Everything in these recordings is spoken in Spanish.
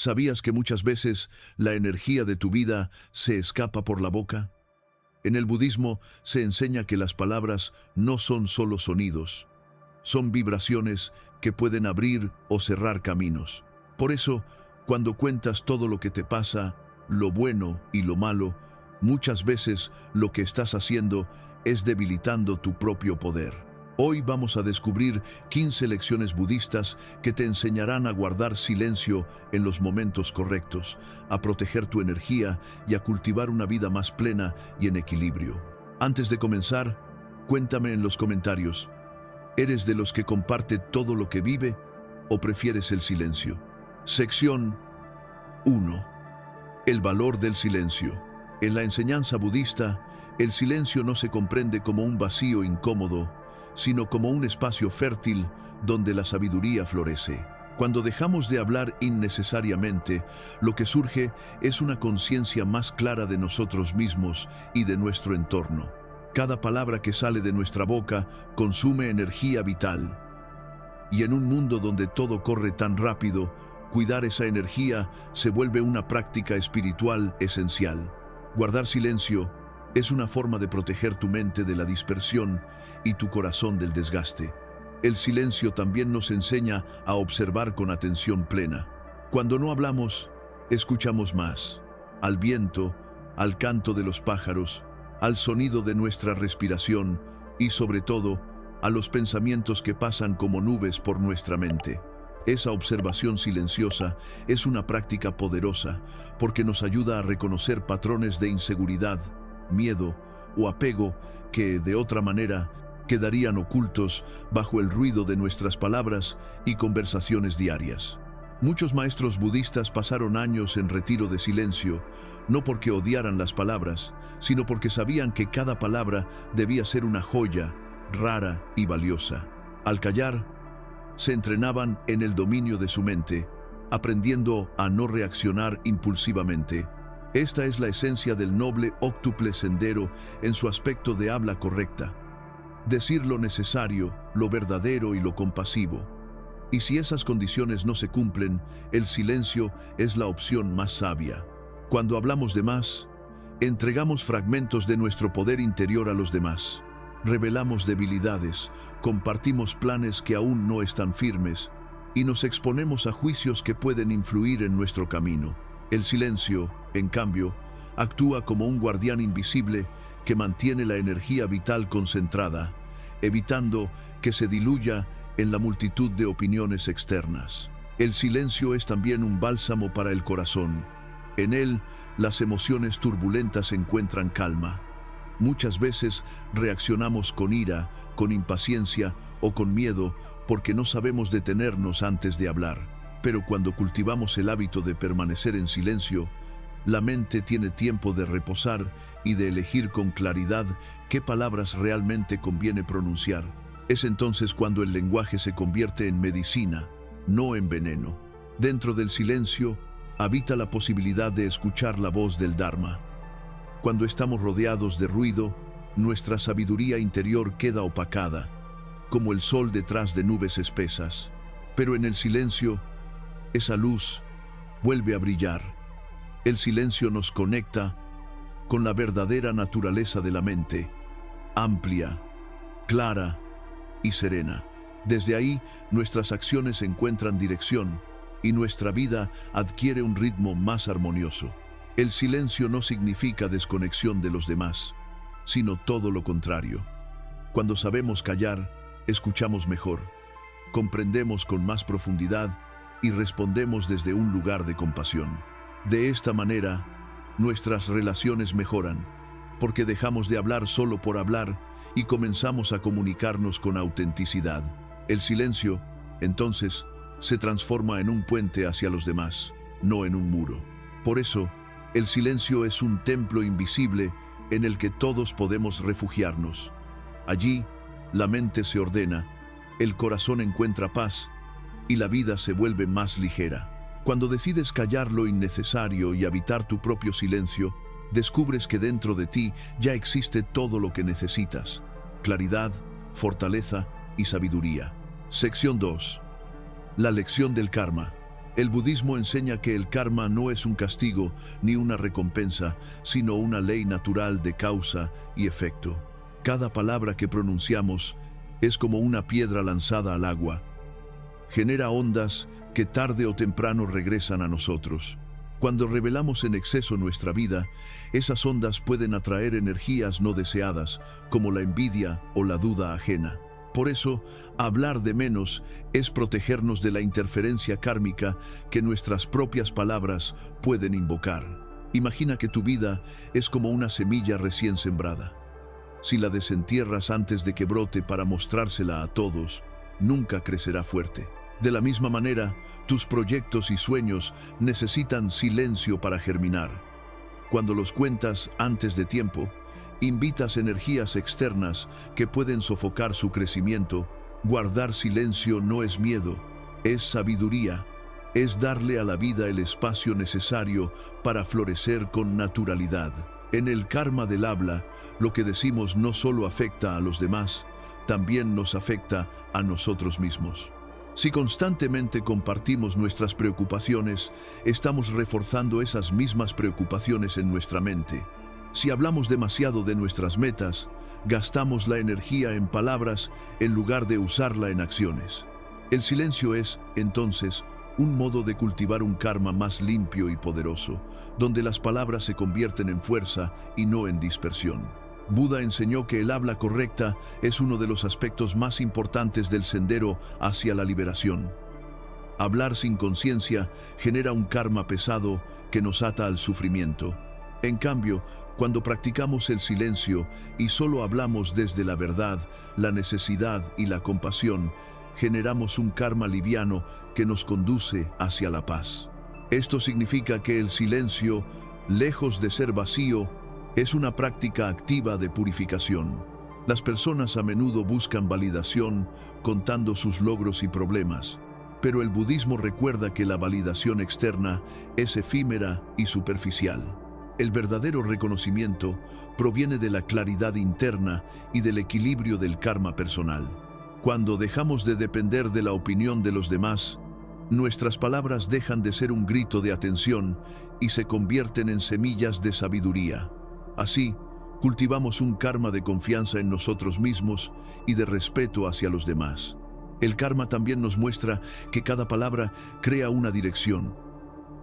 ¿Sabías que muchas veces la energía de tu vida se escapa por la boca? En el budismo se enseña que las palabras no son solo sonidos, son vibraciones que pueden abrir o cerrar caminos. Por eso, cuando cuentas todo lo que te pasa, lo bueno y lo malo, muchas veces lo que estás haciendo es debilitando tu propio poder. Hoy vamos a descubrir 15 lecciones budistas que te enseñarán a guardar silencio en los momentos correctos, a proteger tu energía y a cultivar una vida más plena y en equilibrio. Antes de comenzar, cuéntame en los comentarios, ¿eres de los que comparte todo lo que vive o prefieres el silencio? Sección 1. El valor del silencio. En la enseñanza budista, el silencio no se comprende como un vacío incómodo, sino como un espacio fértil donde la sabiduría florece. Cuando dejamos de hablar innecesariamente, lo que surge es una conciencia más clara de nosotros mismos y de nuestro entorno. Cada palabra que sale de nuestra boca consume energía vital. Y en un mundo donde todo corre tan rápido, cuidar esa energía se vuelve una práctica espiritual esencial. Guardar silencio es una forma de proteger tu mente de la dispersión y tu corazón del desgaste. El silencio también nos enseña a observar con atención plena. Cuando no hablamos, escuchamos más. Al viento, al canto de los pájaros, al sonido de nuestra respiración y, sobre todo, a los pensamientos que pasan como nubes por nuestra mente. Esa observación silenciosa es una práctica poderosa porque nos ayuda a reconocer patrones de inseguridad, miedo o apego que, de otra manera, quedarían ocultos bajo el ruido de nuestras palabras y conversaciones diarias. Muchos maestros budistas pasaron años en retiro de silencio, no porque odiaran las palabras, sino porque sabían que cada palabra debía ser una joya, rara y valiosa. Al callar, se entrenaban en el dominio de su mente, aprendiendo a no reaccionar impulsivamente. Esta es la esencia del noble óctuple sendero en su aspecto de habla correcta. Decir lo necesario, lo verdadero y lo compasivo. Y si esas condiciones no se cumplen, el silencio es la opción más sabia. Cuando hablamos de más, entregamos fragmentos de nuestro poder interior a los demás. Revelamos debilidades, compartimos planes que aún no están firmes y nos exponemos a juicios que pueden influir en nuestro camino. El silencio, en cambio, actúa como un guardián invisible que mantiene la energía vital concentrada, evitando que se diluya en la multitud de opiniones externas. El silencio es también un bálsamo para el corazón. En él, las emociones turbulentas encuentran calma. Muchas veces reaccionamos con ira, con impaciencia o con miedo porque no sabemos detenernos antes de hablar. Pero cuando cultivamos el hábito de permanecer en silencio, la mente tiene tiempo de reposar y de elegir con claridad qué palabras realmente conviene pronunciar. Es entonces cuando el lenguaje se convierte en medicina, no en veneno. Dentro del silencio habita la posibilidad de escuchar la voz del Dharma. Cuando estamos rodeados de ruido, nuestra sabiduría interior queda opacada, como el sol detrás de nubes espesas. Pero en el silencio, esa luz vuelve a brillar. El silencio nos conecta con la verdadera naturaleza de la mente, amplia, clara y serena. Desde ahí, nuestras acciones encuentran dirección y nuestra vida adquiere un ritmo más armonioso. El silencio no significa desconexión de los demás, sino todo lo contrario. Cuando sabemos callar, escuchamos mejor, comprendemos con más profundidad y respondemos desde un lugar de compasión. De esta manera, nuestras relaciones mejoran, porque dejamos de hablar solo por hablar y comenzamos a comunicarnos con autenticidad. El silencio, entonces, se transforma en un puente hacia los demás, no en un muro. Por eso, el silencio es un templo invisible en el que todos podemos refugiarnos. Allí, la mente se ordena, el corazón encuentra paz y la vida se vuelve más ligera. Cuando decides callar lo innecesario y habitar tu propio silencio, descubres que dentro de ti ya existe todo lo que necesitas: claridad, fortaleza y sabiduría. Sección 2. La lección del karma. El budismo enseña que el karma no es un castigo ni una recompensa, sino una ley natural de causa y efecto. Cada palabra que pronunciamos es como una piedra lanzada al agua. Genera ondas que tarde o temprano regresan a nosotros. Cuando revelamos en exceso nuestra vida, esas ondas pueden atraer energías no deseadas, como la envidia o la duda ajena. Por eso, hablar de menos es protegernos de la interferencia kármica que nuestras propias palabras pueden invocar. Imagina que tu vida es como una semilla recién sembrada. Si la desentierras antes de que brote para mostrársela a todos, nunca crecerá fuerte. De la misma manera, tus proyectos y sueños necesitan silencio para germinar. Cuando los cuentas antes de tiempo, invitas energías externas que pueden sofocar su crecimiento. Guardar silencio no es miedo, es sabiduría. Es darle a la vida el espacio necesario para florecer con naturalidad. En el karma del habla, lo que decimos no solo afecta a los demás, también nos afecta a nosotros mismos. Si constantemente compartimos nuestras preocupaciones, estamos reforzando esas mismas preocupaciones en nuestra mente. Si hablamos demasiado de nuestras metas, gastamos la energía en palabras en lugar de usarla en acciones. El silencio es, entonces, un modo de cultivar un karma más limpio y poderoso, donde las palabras se convierten en fuerza y no en dispersión. Buda enseñó que el habla correcta es uno de los aspectos más importantes del sendero hacia la liberación. Hablar sin conciencia genera un karma pesado que nos ata al sufrimiento. En cambio, cuando practicamos el silencio y solo hablamos desde la verdad, la necesidad y la compasión, generamos un karma liviano que nos conduce hacia la paz. Esto significa que el silencio, lejos de ser vacío, es una práctica activa de purificación. Las personas a menudo buscan validación contando sus logros y problemas, pero el budismo recuerda que la validación externa es efímera y superficial. El verdadero reconocimiento proviene de la claridad interna y del equilibrio del karma personal. Cuando dejamos de depender de la opinión de los demás, nuestras palabras dejan de ser un grito de atención y se convierten en semillas de sabiduría. Así, cultivamos un karma de confianza en nosotros mismos y de respeto hacia los demás. El karma también nos muestra que cada palabra crea una dirección.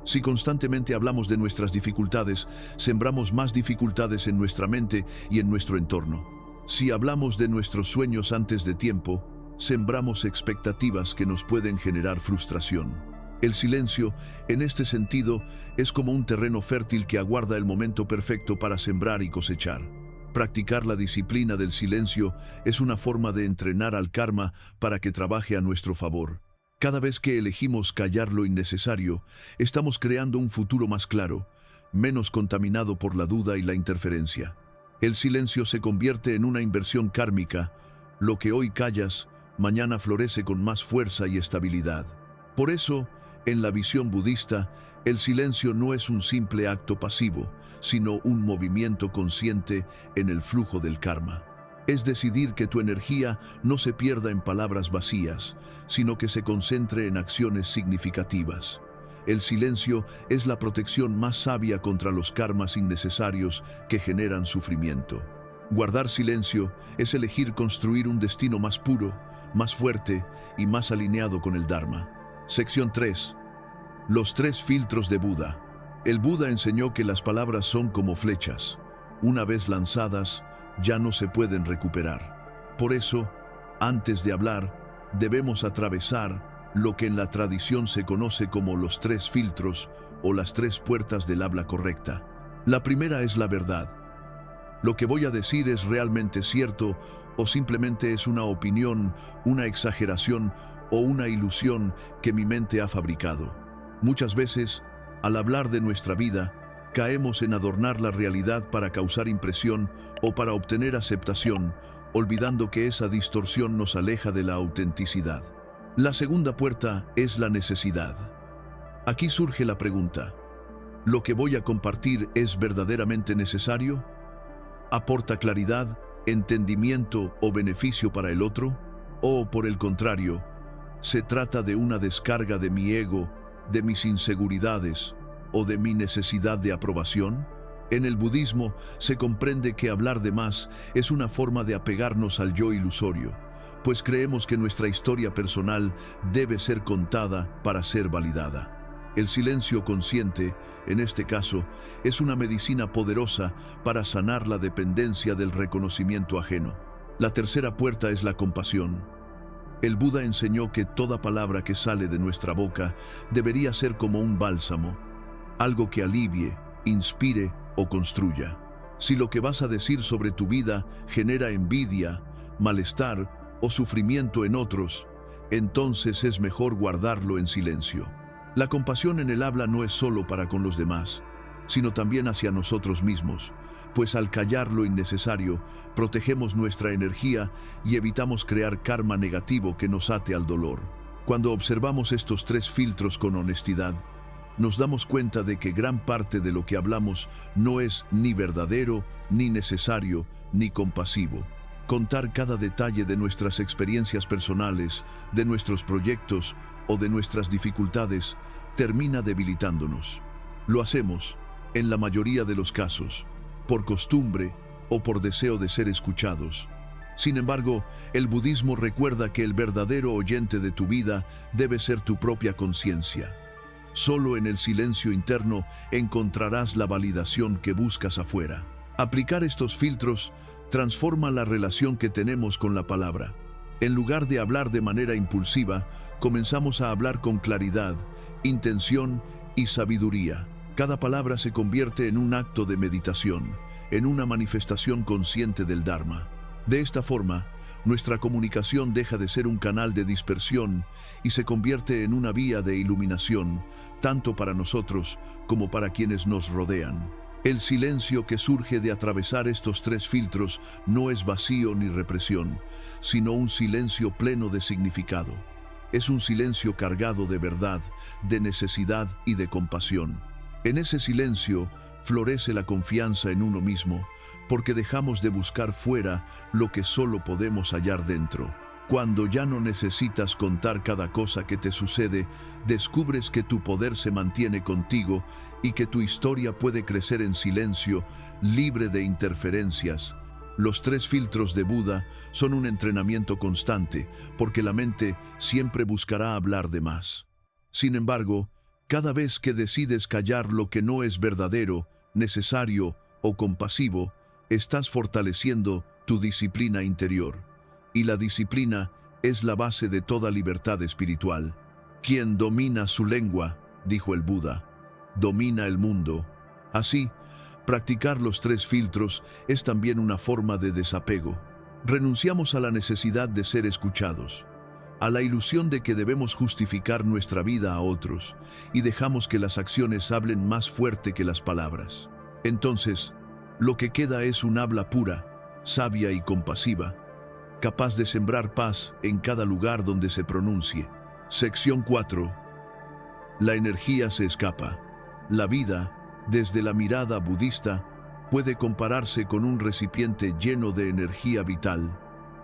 Si constantemente hablamos de nuestras dificultades, sembramos más dificultades en nuestra mente y en nuestro entorno. Si hablamos de nuestros sueños antes de tiempo, sembramos expectativas que nos pueden generar frustración. El silencio, en este sentido, es como un terreno fértil que aguarda el momento perfecto para sembrar y cosechar. Practicar la disciplina del silencio es una forma de entrenar al karma para que trabaje a nuestro favor. Cada vez que elegimos callar lo innecesario, estamos creando un futuro más claro, menos contaminado por la duda y la interferencia. El silencio se convierte en una inversión kármica. Lo que hoy callas, mañana florece con más fuerza y estabilidad. Por eso, en la visión budista, el silencio no es un simple acto pasivo, sino un movimiento consciente en el flujo del karma. Es decidir que tu energía no se pierda en palabras vacías, sino que se concentre en acciones significativas. El silencio es la protección más sabia contra los karmas innecesarios que generan sufrimiento. Guardar silencio es elegir construir un destino más puro, más fuerte y más alineado con el Dharma. Sección 3. Los 3 filtros de Buda. El Buda enseñó que las palabras son como flechas. Una vez lanzadas, ya no se pueden recuperar. Por eso, antes de hablar, debemos atravesar lo que en la tradición se conoce como los 3 filtros o las 3 puertas del habla correcta. La primera es la verdad. Lo que voy a decir es realmente cierto o simplemente es una opinión, una exageración o una ilusión que mi mente ha fabricado. Muchas veces, al hablar de nuestra vida, caemos en adornar la realidad para causar impresión o para obtener aceptación, olvidando que esa distorsión nos aleja de la autenticidad. La segunda puerta es la necesidad. Aquí surge la pregunta: ¿lo que voy a compartir es verdaderamente necesario? ¿Aporta claridad, entendimiento o beneficio para el otro? ¿O, por el contrario, se trata de una descarga de mi ego de mis inseguridades o de mi necesidad de aprobación? En el budismo se comprende que hablar de más es una forma de apegarnos al yo ilusorio, pues creemos que nuestra historia personal debe ser contada para ser validada. El silencio consciente, en este caso, es una medicina poderosa para sanar la dependencia del reconocimiento ajeno. La tercera puerta es la compasión. El Buda enseñó que toda palabra que sale de nuestra boca debería ser como un bálsamo, algo que alivie, inspire o construya. Si lo que vas a decir sobre tu vida genera envidia, malestar o sufrimiento en otros, entonces es mejor guardarlo en silencio. La compasión en el habla no es solo para con los demás, sino también hacia nosotros mismos, pues al callar lo innecesario, protegemos nuestra energía y evitamos crear karma negativo que nos ate al dolor. Cuando observamos estos tres filtros con honestidad, nos damos cuenta de que gran parte de lo que hablamos no es ni verdadero, ni necesario, ni compasivo. Contar cada detalle de nuestras experiencias personales, de nuestros proyectos o de nuestras dificultades termina debilitándonos. Lo hacemos, en la mayoría de los casos, por costumbre o por deseo de ser escuchados. Sin embargo, el budismo recuerda que el verdadero oyente de tu vida debe ser tu propia conciencia. Solo en el silencio interno encontrarás la validación que buscas afuera. Aplicar estos filtros transforma la relación que tenemos con la palabra. En lugar de hablar de manera impulsiva, comenzamos a hablar con claridad, intención y sabiduría. Cada palabra se convierte en un acto de meditación, en una manifestación consciente del Dharma. De esta forma, nuestra comunicación deja de ser un canal de dispersión y se convierte en una vía de iluminación, tanto para nosotros como para quienes nos rodean. El silencio que surge de atravesar estos tres filtros no es vacío ni represión, sino un silencio pleno de significado. Es un silencio cargado de verdad, de necesidad y de compasión. En ese silencio florece la confianza en uno mismo, porque dejamos de buscar fuera lo que solo podemos hallar dentro. Cuando ya no necesitas contar cada cosa que te sucede, descubres que tu poder se mantiene contigo y que tu historia puede crecer en silencio, libre de interferencias. Los tres filtros de Buda son un entrenamiento constante, porque la mente siempre buscará hablar de más. Sin embargo, cada vez que decides callar lo que no es verdadero, necesario o compasivo, estás fortaleciendo tu disciplina interior. Y la disciplina es la base de toda libertad espiritual. Quien domina su lengua, dijo el Buda, domina el mundo. Así, practicar los tres filtros es también una forma de desapego. Renunciamos a la necesidad de ser escuchados, a la ilusión de que debemos justificar nuestra vida a otros, y dejamos que las acciones hablen más fuerte que las palabras. Entonces, lo que queda es un habla pura, sabia y compasiva, capaz de sembrar paz en cada lugar donde se pronuncie. Sección 4. La energía se escapa. La vida, desde la mirada budista, puede compararse con un recipiente lleno de energía vital.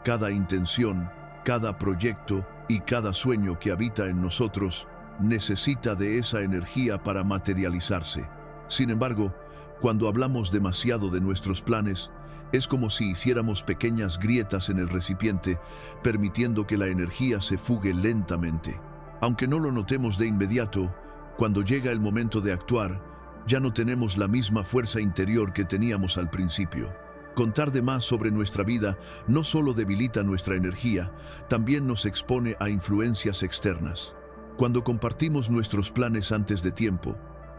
Cada intención, cada proyecto y cada sueño que habita en nosotros necesita de esa energía para materializarse. Sin embargo, cuando hablamos demasiado de nuestros planes, es como si hiciéramos pequeñas grietas en el recipiente, permitiendo que la energía se fugue lentamente. Aunque no lo notemos de inmediato, cuando llega el momento de actuar, ya no tenemos la misma fuerza interior que teníamos al principio. Contar de más sobre nuestra vida no solo debilita nuestra energía, también nos expone a influencias externas. Cuando compartimos nuestros planes antes de tiempo,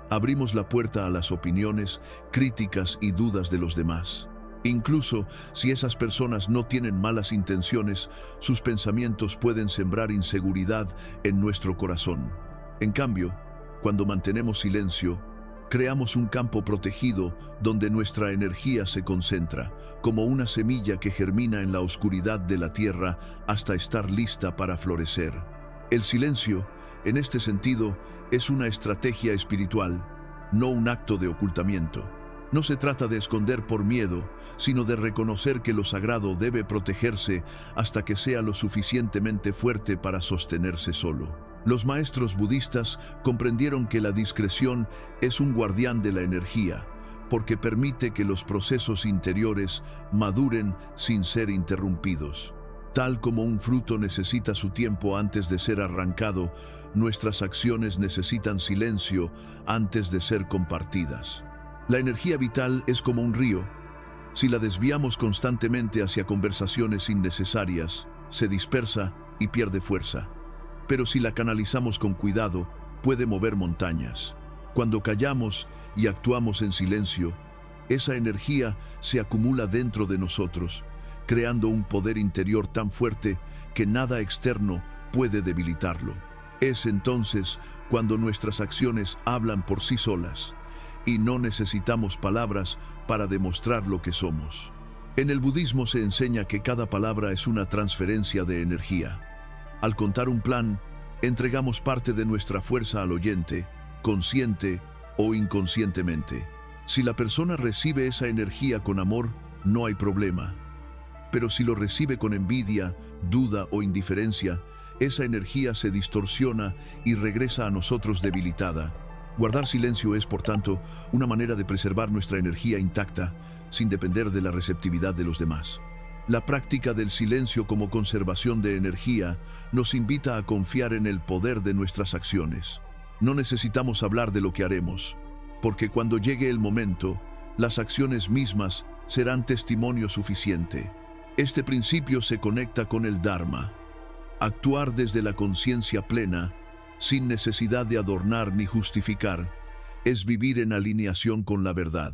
abrimos la puerta a las opiniones, críticas y dudas de los demás. Incluso si esas personas no tienen malas intenciones, sus pensamientos pueden sembrar inseguridad en nuestro corazón. En cambio, cuando mantenemos silencio, creamos un campo protegido donde nuestra energía se concentra, como una semilla que germina en la oscuridad de la tierra hasta estar lista para florecer. El silencio, en este sentido, es una estrategia espiritual, no un acto de ocultamiento. No se trata de esconder por miedo, sino de reconocer que lo sagrado debe protegerse hasta que sea lo suficientemente fuerte para sostenerse solo. Los maestros budistas comprendieron que la discreción es un guardián de la energía, porque permite que los procesos interiores maduren sin ser interrumpidos. Tal como un fruto necesita su tiempo antes de ser arrancado, nuestras acciones necesitan silencio antes de ser compartidas. La energía vital es como un río. Si la desviamos constantemente hacia conversaciones innecesarias, se dispersa y pierde fuerza. Pero si la canalizamos con cuidado, puede mover montañas. Cuando callamos y actuamos en silencio, esa energía se acumula dentro de nosotros, creando un poder interior tan fuerte que nada externo puede debilitarlo. Es entonces cuando nuestras acciones hablan por sí solas y no necesitamos palabras para demostrar lo que somos. En el budismo se enseña que cada palabra es una transferencia de energía. Al contar un plan, entregamos parte de nuestra fuerza al oyente, consciente o inconscientemente. Si la persona recibe esa energía con amor, no hay problema. Pero si lo recibe con envidia, duda o indiferencia, esa energía se distorsiona y regresa a nosotros debilitada. Guardar silencio es, por tanto, una manera de preservar nuestra energía intacta, sin depender de la receptividad de los demás. La práctica del silencio como conservación de energía nos invita a confiar en el poder de nuestras acciones. No necesitamos hablar de lo que haremos, porque cuando llegue el momento, las acciones mismas serán testimonio suficiente. Este principio se conecta con el Dharma. Actuar desde la conciencia plena, sin necesidad de adornar ni justificar, es vivir en alineación con la verdad.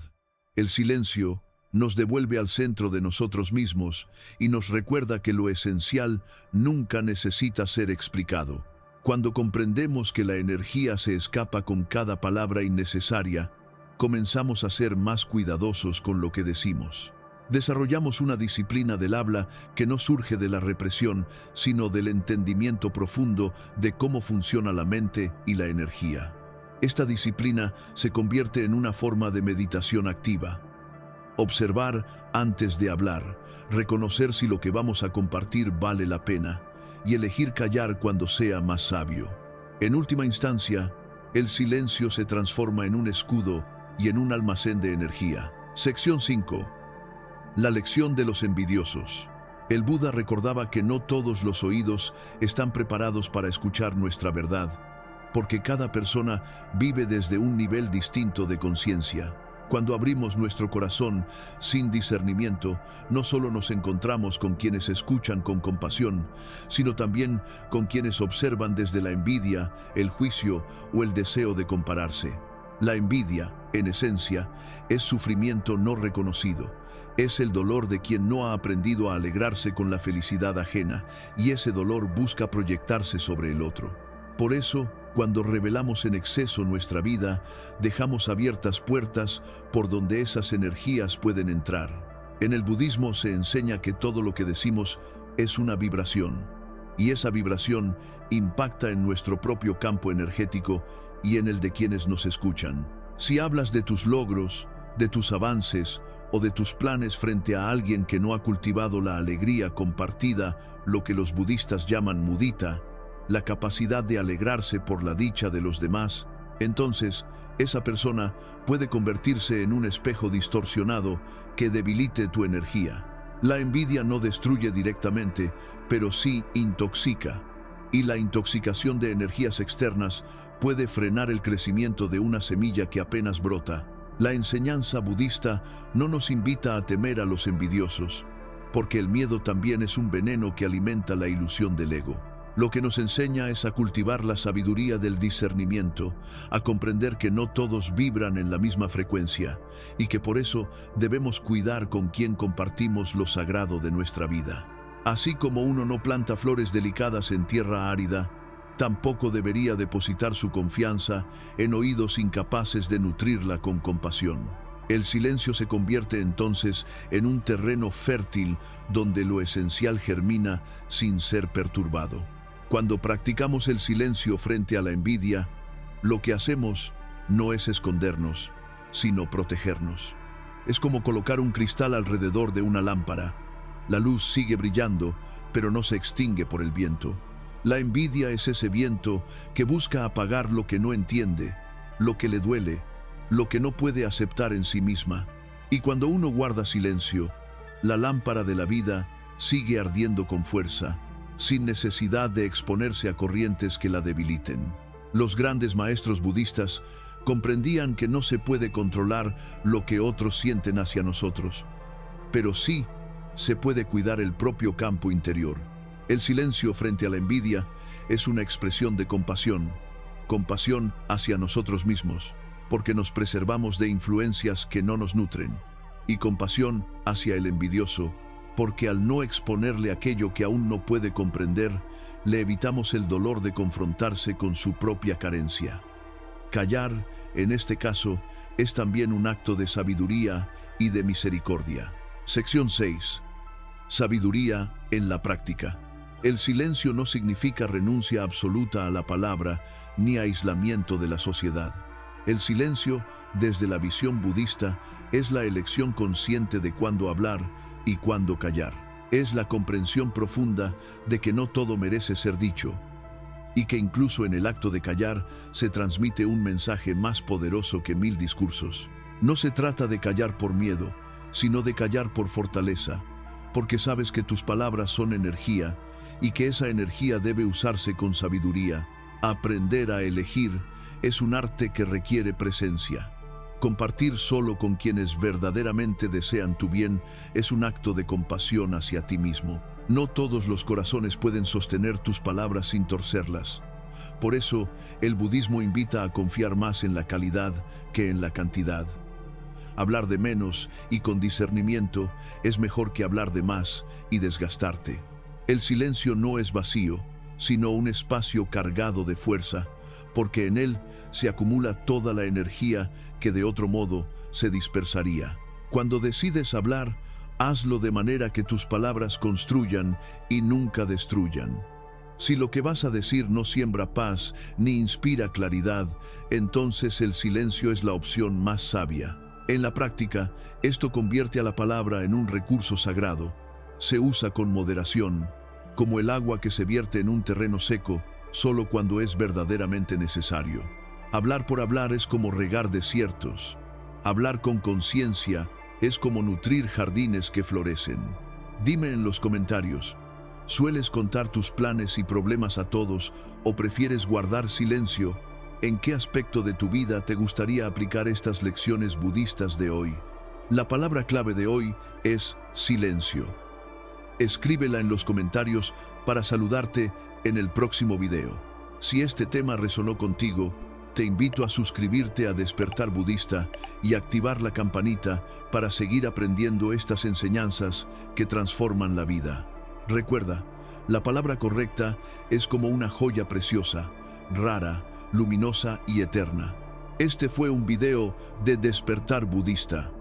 El silencio nos devuelve al centro de nosotros mismos y nos recuerda que lo esencial nunca necesita ser explicado. Cuando comprendemos que la energía se escapa con cada palabra innecesaria, comenzamos a ser más cuidadosos con lo que decimos. Desarrollamos una disciplina del habla que no surge de la represión, sino del entendimiento profundo de cómo funciona la mente y la energía. Esta disciplina se convierte en una forma de meditación activa. Observar antes de hablar, reconocer si lo que vamos a compartir vale la pena y elegir callar cuando sea más sabio. En última instancia, el silencio se transforma en un escudo y en un almacén de energía. Sección 5. La lección de los envidiosos. El Buda recordaba que no todos los oídos están preparados para escuchar nuestra verdad, porque cada persona vive desde un nivel distinto de conciencia. Cuando abrimos nuestro corazón sin discernimiento, no solo nos encontramos con quienes escuchan con compasión, sino también con quienes observan desde la envidia, el juicio o el deseo de compararse. La envidia, en esencia, es sufrimiento no reconocido. Es el dolor de quien no ha aprendido a alegrarse con la felicidad ajena, y ese dolor busca proyectarse sobre el otro. Por eso, cuando revelamos en exceso nuestra vida, dejamos abiertas puertas por donde esas energías pueden entrar. En el budismo se enseña que todo lo que decimos es una vibración, y esa vibración impacta en nuestro propio campo energético y en el de quienes nos escuchan. Si hablas de tus logros, de tus avances o de tus planes frente a alguien que no ha cultivado la alegría compartida, lo que los budistas llaman mudita, la capacidad de alegrarse por la dicha de los demás, entonces esa persona puede convertirse en un espejo distorsionado que debilite tu energía. La envidia no destruye directamente, pero sí intoxica, y la intoxicación de energías externas puede frenar el crecimiento de una semilla que apenas brota. La enseñanza budista no nos invita a temer a los envidiosos, porque el miedo también es un veneno que alimenta la ilusión del ego. Lo que nos enseña es a cultivar la sabiduría del discernimiento, a comprender que no todos vibran en la misma frecuencia y que por eso debemos cuidar con quién compartimos lo sagrado de nuestra vida. Así como uno no planta flores delicadas en tierra árida, tampoco debería depositar su confianza en oídos incapaces de nutrirla con compasión. El silencio se convierte entonces en un terreno fértil donde lo esencial germina sin ser perturbado. Cuando practicamos el silencio frente a la envidia, lo que hacemos no es escondernos, sino protegernos. Es como colocar un cristal alrededor de una lámpara. La luz sigue brillando, pero no se extingue por el viento. La envidia es ese viento que busca apagar lo que no entiende, lo que le duele, lo que no puede aceptar en sí misma. Y cuando uno guarda silencio, la lámpara de la vida sigue ardiendo con fuerza, sin necesidad de exponerse a corrientes que la debiliten. Los grandes maestros budistas comprendían que no se puede controlar lo que otros sienten hacia nosotros, pero sí se puede cuidar el propio campo interior. El silencio frente a la envidia es una expresión de compasión, compasión hacia nosotros mismos, porque nos preservamos de influencias que no nos nutren, y compasión hacia el envidioso, porque al no exponerle aquello que aún no puede comprender, le evitamos el dolor de confrontarse con su propia carencia. Callar, en este caso, es también un acto de sabiduría y de misericordia. Sección 6. Sabiduría en la práctica. El silencio no significa renuncia absoluta a la palabra ni aislamiento de la sociedad. El silencio, desde la visión budista, es la elección consciente de cuándo hablar y cuándo callar. Es la comprensión profunda de que no todo merece ser dicho, y que incluso en el acto de callar se transmite un mensaje más poderoso que 1000 discursos. No se trata de callar por miedo, sino de callar por fortaleza, porque sabes que tus palabras son energía y que esa energía debe usarse con sabiduría. Aprender a elegir es un arte que requiere presencia. Compartir solo con quienes verdaderamente desean tu bien es un acto de compasión hacia ti mismo. No todos los corazones pueden sostener tus palabras sin torcerlas. Por eso, el budismo invita a confiar más en la calidad que en la cantidad. Hablar de menos y con discernimiento es mejor que hablar de más y desgastarte. El silencio no es vacío, sino un espacio cargado de fuerza, porque en él se acumula toda la energía que de otro modo se dispersaría. Cuando decides hablar, hazlo de manera que tus palabras construyan y nunca destruyan. Si lo que vas a decir no siembra paz ni inspira claridad, entonces el silencio es la opción más sabia. En la práctica, esto convierte a la palabra en un recurso sagrado. Se usa con moderación, como el agua que se vierte en un terreno seco, solo cuando es verdaderamente necesario. Hablar por hablar es como regar desiertos. Hablar con conciencia es como nutrir jardines que florecen. Dime en los comentarios, ¿sueles contar tus planes y problemas a todos o prefieres guardar silencio? ¿En qué aspecto de tu vida te gustaría aplicar estas lecciones budistas de hoy? La palabra clave de hoy es silencio. Escríbela en los comentarios para saludarte en el próximo video. Si este tema resonó contigo, te invito a suscribirte a Despertar Budista y activar la campanita para seguir aprendiendo estas enseñanzas que transforman la vida. Recuerda, la palabra correcta es como una joya preciosa, rara, luminosa y eterna. Este fue un video de Despertar Budista.